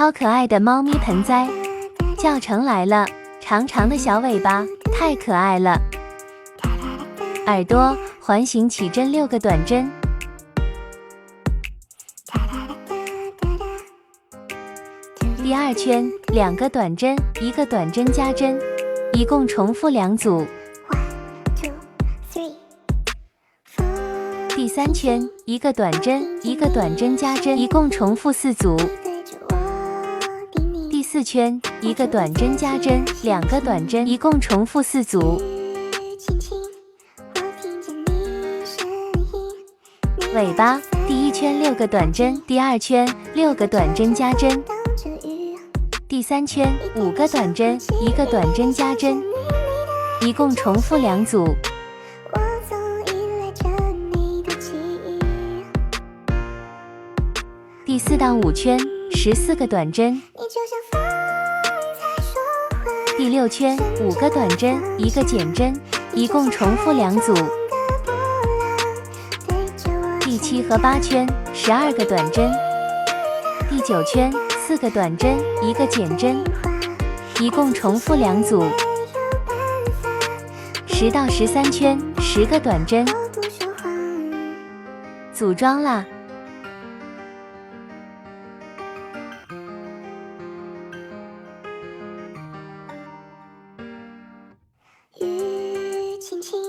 超可爱的猫咪盆栽。教程来了，长长的小尾巴，太可爱了。耳朵环形起针6个短针。第2圈2个短针，1个短针加针，一共重复2组。第3圈1个短针，1个短针加针，一共重复4组。第4圈1个短针加针，2个短针，一共重复4组。尾巴第1圈6个短针，第2圈6个短针加针，第3圈5个短针，1个短针加针，一共重复2组。第4到5圈14个短针，第6圈5个短针，1个减针，一共重复2组。第7和8圈12个短针，第9圈4个短针，1个减针，一共重复2组。10到13圈10个短针，组装啦。雨轻轻